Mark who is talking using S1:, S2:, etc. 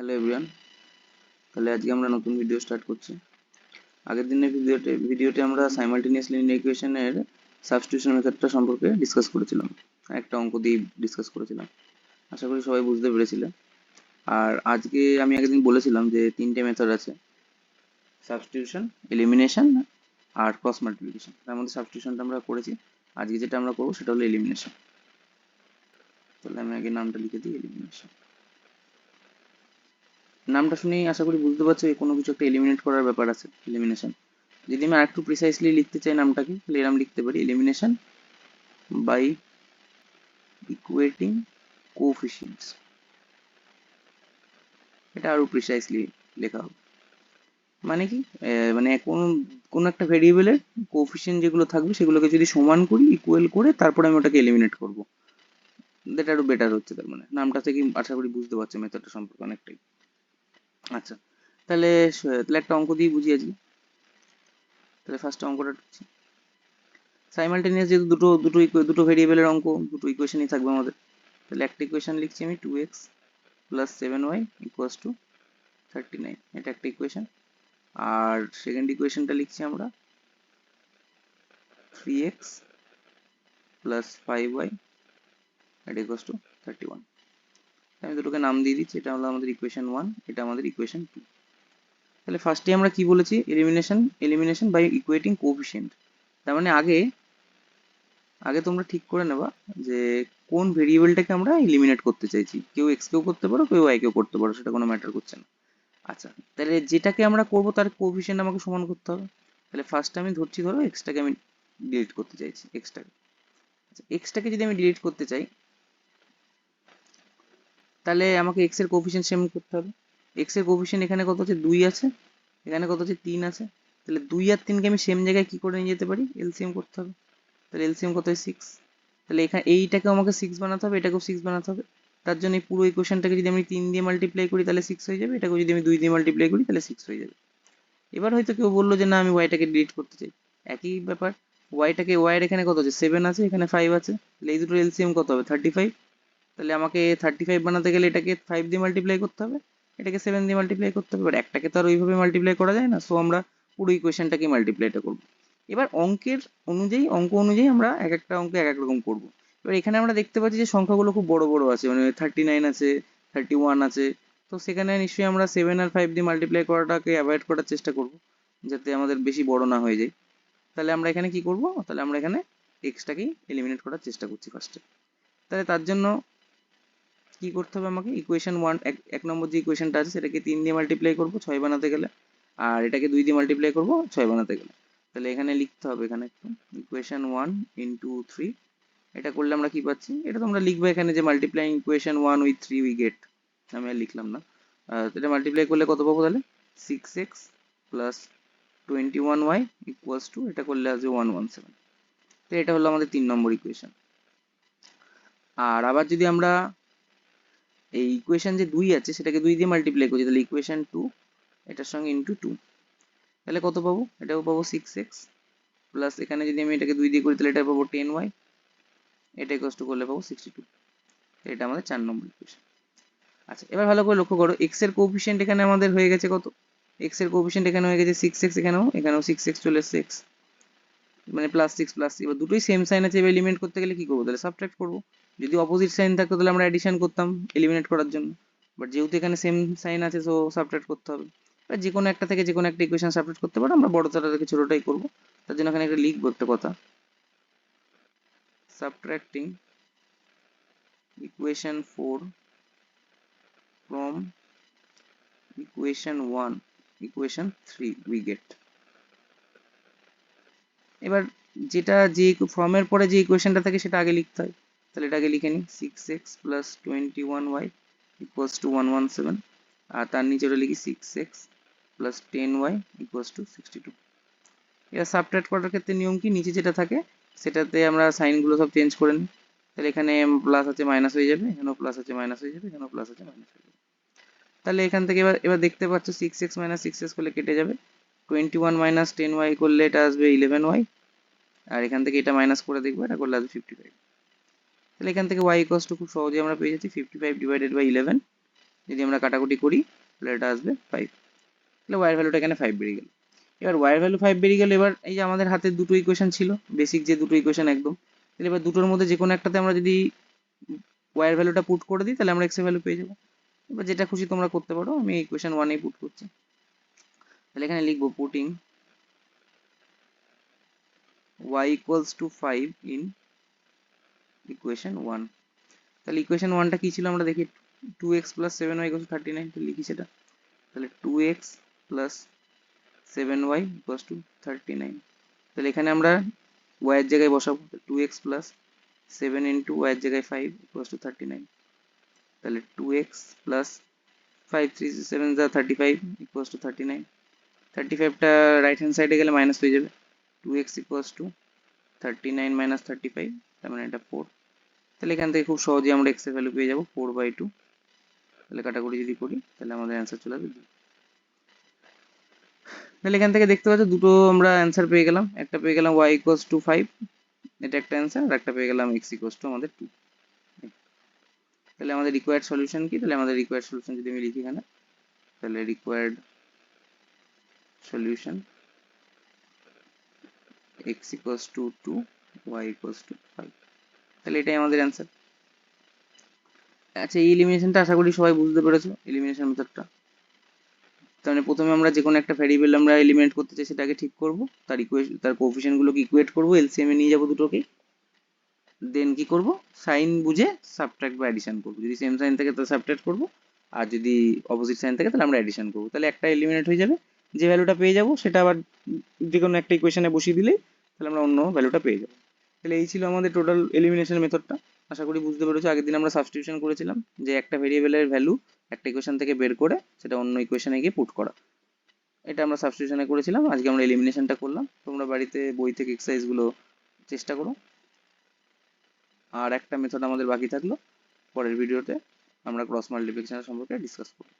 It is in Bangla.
S1: হ্যালো এভরিওয়ান, তাহলে আজকে আমরা নতুন ভিডিও স্টার্ট করছি। আগের দিনের ভিডিওতে আমরা সাইমালটেনিয়াস লিনিয়ার ইকুয়েশনের সাবস্টিটিউশন মেথডটা সম্পর্কে ডিসকাস করেছিলাম, একটা অঙ্ক দিয়ে ডিসকাস করেছিলাম। আশা করি সবাই বুঝতে পেরেছিলে। আর আজকে আমি আগের দিন বলেছিলাম যে তিনটে মেথড আছে, সাবস্টিটিউশন, এলিমিনেশন আর ক্রস মাল্টিপ্লিকেশন। তার মধ্যে সাবস্টিটিউশনটা আমরা করেছি। আজকে যেটা আমরা করবো সেটা হলো এলিমিনেশন। তাহলে আমি আগে নামটা লিখে দিই, এলিমিনেশন। নামটা শুনেই আশা করি বুঝতে পারছো কোনো কিছু একটা এলিমিনেট করার ব্যাপার আছে, এলিমিনেশন। যদি আমি আরেকটু প্রিসাইসলি লিখতে চাই নামটাকে, তাহলে এরকম লিখতে পারি, এলিমিনেশন বাই ইকুয়েটিং কোফিশিয়েন্টস। এটা আরো প্রিসাইসলি লেখা হবে। মানে কি, মানে কোন একটা ভেরিয়েবলের কোফিশিয়েন্ট যেগুলো থাকবে সেগুলোকে যদি সমান করি, ইকুয়াল করে, তারপরে আমি ওটাকে এলিমিনেট করব। এটা আরো বেটার হচ্ছে। তার মানে নামটা থেকে আশা করি বুঝতে পারছো মেথডটা সম্পর্কে অনেকটাই। আচ্ছা, তাহলে তাহলে একটা অঙ্ক দিয়ে বুঝিয়ে আজকে। তাহলে ফার্স্ট অঙ্কটা সাইমালটেনিয়াস, যেহেতু দুটো ভেরিয়েবলের অঙ্ক, দুটো ইকুয়েশনই থাকবে আমাদের। তাহলে একটা ইকুয়েশন লিখছি আমি, 2x plus 7y equals to 39, এটা একটা ইকুয়েশন। আর সেকেন্ড ইকুয়েশনটা লিখছি আমরা 3x প্লাস 5y এটা ইকুয়ালস টু 31। আমি দুটোকে নাম দিয়ে দিচ্ছি, এটা হলো আমাদের ইকুয়েশন 1, এটা আমাদের ইকুয়েশন 2। তাহলে ফার্স্টে আমরা কি বলেছি, এলিমিনেশন বাই ইকুয়েটিং কোএফিসিয়েন্ট। তার মানে আগে আগে তোমরা ঠিক করে নেবা যে কোন ভেরিয়েবলটাকে আমরা এলিমিনেট করতে চাইছি। কেউ এক্স কেও করতে পারো, কেউ ওয়াই কেও করতে পারো, সেটা কোনো ম্যাটার করছে না। আচ্ছা, তাহলে যেটাকে আমরা করব তার কোএফিসিয়েন্ট আমাকে সমান করতে হবে। তাহলে ফার্স্ট আমি ধরছি, ধরো এক্সটাকে আমি ডিলিট করতে চাইছি, এক্সটাকে। আচ্ছা, এক্সটাকে যদি আমি ডিলিট করতে চাই, তাহলে আমাকে এক্স এর কোএফিসিয়েন্ট সেম করতে হবে। এক্স এর কোএফিসিয়েন্ট এখানে কত আছে, 2 আছে, এখানে কত আছে, 3 আছে। তাহলে 2 আর 3কে আমি সেম জায়গায় কি করে নিয়ে যেতে পারি, এলসিএম করতে হবে। তাহলে এলসিএম কত হয়, 6। তাহলে এখানে এইটাকে আমাকে 6 বানাতে হবে, এটাকেও 6 বানাতে হবে। তার জন্য এই পুরো ইকুয়েশনটাকে যদি আমি 3 দিয়ে মাল্টিপ্লাই করি তাহলে 6 হয়ে যাবে, এটাকে যদি আমি 2 দিয়ে মাল্টিপ্লাই করি তাহলে 6 হয়ে যাবে। এবার হয়তো কেউ বললো যে না, আমি ওয়াইটাকে ডিলিট করতে চাই। একই ব্যাপার, ওয়াইয়ের এখানে কত আছে, 7 আছে, এখানে 5 আছে। তাহলে এই দুটোর এলসিএম কত হবে, 35। তাহলে আমাকে 35 বানাতে গেলে এটাকে 5 দিয়ে মাল্টিপ্লাই করতে হবে, এটাকে 7 দিয়ে মাল্টিপ্লাই করতে হবে। এবার একটাকে তো আর ওইভাবে মাল্টিপ্লাই করা যায় না, সো আমরা পুরো ইকুয়েশনটাকে মাল্টিপ্লাইটা করবো। এবার অঙ্ক অনুযায়ী আমরা এক একটা অঙ্ক এক এক রকম করবো। এবার এখানে আমরা দেখতে পাচ্ছি যে সংখ্যাগুলো খুব বড় বড় আছে, মানে 39 আছে, 31 আছে। তো সেখানে নিশ্চয়ই আমরা 7 আর 5 দিয়ে মাল্টিপ্লাই করাটাকে অ্যাভয়েড করার চেষ্টা করব, যাতে আমাদের বেশি বড় না হয়ে যায়। তাহলে আমরা এখানে কি করব, তাহলে আমরা এখানে এক্সটাকেই এলিমিনেট করার চেষ্টা করছি ফার্স্টে। তাহলে তার জন্য কি করতে হবে, আমাকে ইকুয়েশন 1, এক নম্বর যে ইকুয়েশনটা আছে সেটাকে 3 দিয়ে মাল্টিপ্লাই করব 6 বানাতে গেলে, আর এটাকে 2 দিয়ে মাল্টিপ্লাই করব 6 বানাতে গেলে। তাহলে এখানে লিখতে হবে, এখানে একটু ইকুয়েশন 1 ইন্টু 3, এটা করলে আমরা কি পাচ্ছি, এটা তোমরা লিখবে এখানে যে multiplying equation 1 with 3 we gate. আমি আর লিখলাম না। এটা মাল্টিপ্লাই করলে কত পাবো, তাহলে 6x plus 21y equals to, এটা করলে আসবে 117। তো এটা হলো আমাদের 3 নম্বর ইকুয়েশন। আর আবার যদি আমরা এই ইকুয়েশন যে 2 আছে সেটাকে 2 দিয়ে মাল্টিপ্লাই করছি, তাহলে ইকুয়েশন 2 এটার সঙ্গে ইন্টু 2, তাহলে কত পাবো, এটাও পাবো 6x প্লাস, এখানে যদি আমি এটাকে 2 দিয়ে করি তাহলে এটা পাবো 10y, এটা ইকুয়ালস টু করলে পাবো 62। এটা আমাদের 4 নম্বর ইকুয়েশন। আচ্ছা, এবার ভালো করে লক্ষ্য করো, এক্স এর কোএফিসিয়েন্ট এখানে আমাদের হয়ে গেছে কত, এক্স এর কোএফিসিয়েন্ট এখানে হয়ে গেছে 6x, এখানেও 6x চলে এসেছে, x মানে +6 এবার দুটোই সেম সাইন আছে। এবার এলিমিনেট করতে গেলে কি করবো, তাহলে সাবট্রাক্ট করবো। যদি অপোজিট সাইন থাকতো তাহলে আমরা অ্যাডিশন করতাম এলিমিনেট করার জন্য, বাট যেহেতু এখানে সেম সাইন আছে সো সাবট্রাক্ট করতে হবে। এবার যে কোনো একটা থেকে যে কোনো একটা ইকুয়েশন সাবট্রাক্ট করতে পারো, আমরা বড়টা থেকে ছোটটাই করবো। তার জন্য এখানে একটা লিখবো একটা কথা, subtracting equation 4 from equation 1 equation 3 we get. এবার যে ফর্মের পরে যে ইকুয়েশনটা থাকে সেটা আগে লিখতে হয়। তাহলে এটা আগে লিখে নিই, 6x plus 21y equals to 117, আর তার নিচে ওটা লিখি 6x plus 10y equals to 62। এবার সাবট্রাক্ট করার ক্ষেত্রে নিয়ম কি, নিচে যেটা থাকে সেটাতে আমরা সাইনগুলো সব চেঞ্জ করে নিই। তাহলে এখানে প্লাস আছে মাইনাস হয়ে যাবে, এখানেও প্লাস আছে মাইনাস হয়ে যাবে, এখানেও প্লাস আছে মাইনাস হয়ে যাবে। তাহলে এখান থেকে এবার দেখতে পাচ্ছ 6x মাইনাস 6x করলে কেটে যাবে, 21 মাইনাস 10y করলে এটা আসবে 11y, আর এখান থেকে এটা মাইনাস করে দেখবো, এটা করলে আসবে 55। তাহলে এখান থেকে y ইকুয়ালস টু খুব সহজেই আমরা পেয়ে যাচ্ছি 55 ডিভাইডেড বাই 11, যদি আমরা কাটাকুটি করি তাহলে এটা আসবে 5, তাহলে ওয়াই ভ্যালুটা এখানে 5 বেরিয়ে গেল। এবার ওয়াই ভ্যালু 5 বেরিয়ে গেল। এবার এই যে আমাদের হাতে দুটো ইকুয়েশন ছিল, বেসিক যে দুটো ইকুয়েশন একদম, তাহলে এবার দুটোর মধ্যে যে কোনো একটাতে আমরা যদি ওয়াই এর ভ্যালুটা পুট করে দিই তাহলে আমরা এক্স এর ভ্যালু পেয়ে যাবো। এবার যেটা খুশি তোমরা করতে পারো, আমি ইকুয়েশন 1 এই পুট করছি। তাহলে এখানে লিখবো putting y equals to 5 in equation 1। তাহলে ইকুয়েশন 1টা কি ছিল আমরা দেখি, 2x plus 7y equals to 39, তো লিখি সেটা। তাহলে 2x plus 7y equals to 39। তাহলে এখানে আমরা y এর জায়গায় বসাবো 2x plus 7 into y এর জায়গায় 5 equals to 39। তাহলে 2x plus 5 3 7 35 equals to 39। 35টা right hand সাইডে গেলে মাইনাস হয়ে যাবে, 2x equals to 39 minus 35, তার মানে এটা 4। তাহলে এখান থেকে খুব সহজেই আমরা x এর ভ্যালু পেয়ে যাবো 4/2। তাহলে কাটাকুটি যদি করি তাহলে আমাদের অ্যান্সার চলে আসবে 2। তাহলে এখান থেকে দেখতে পাচ্ছ দুটো আমরা অ্যান্সার পেয়ে গেলাম, একটা পেয়ে গেলাম y equals to 5, এটা একটা অ্যান্সার, আর একটা পেয়ে গেলাম x equals to আমাদের 2। তাহলে আমাদের রিকোয়ার্ড সলিউশন কি, তাহলে আমাদের রিকোয়ার্ড সলিউশন যদি আমি লিখি এখানে, তাহলে required solution x equals to 2, y equals to 5। তাহলে এটাই আমাদের অ্যান্সার। আচ্ছা, এই এলিমিনেশনটা আশা করি সবাই বুঝতে পেরেছো, এলিমিনেশন মেথডটা। তার মানে প্রথমে আমরা যে কোনো একটা ভ্যারিয়েবল আমরা এলিমিনেট করতে চাই সেটাকে ঠিক করব, তার কোএফিসিয়েন্ট গুলোকে ইকুয়েট করব, এলসিএম এ নিয়ে যাবো দুটোকে, দেন কি করব, সাইন বুঝে সাবট্রাক্ট বা অ্যাডিশন করব। যদি সেম সাইন থাকে তাহলে সাবট্রাক্ট করব, আর যদি অপোজিট সাইন থাকে তাহলে আমরা অ্যাডিশন করব। তাহলে একটা এলিমিনেট হয়ে যাবে, যে ভ্যালুটা পেয়ে যাব সেটা আবার যে কোনো একটা ইকুয়েশনে বসিয়ে দিলেই তাহলে আমরা অন্য ভ্যালুটা পেয়ে যাব। তাহলে এই ছিল আমাদের টোটাল এলিমিনেশন মেথডটা। আশা করি বুঝতে পেরেছো। আগের দিন আমরা সাবস্টিটিউশন করেছিলাম, যে একটা ভেরিয়েবলের ভ্যালু একটা ইকুয়েশন থেকে বের করে সেটা অন্য ইকুয়েশনে গিয়ে পুট করা, এটা আমরা সাবস্টিটিউশনে করেছিলাম। আজকে আমরা এলিমিনেশনটা করলাম। তোমরা বাড়িতে বই থেকে এক্সারসাইজগুলো চেষ্টা করো। আর একটা মেথড আমাদের বাকি থাকলো, পরের ভিডিওতে আমরা ক্রস মাল্টিপ্লিকেশন সম্পর্কে ডিসকাস করব।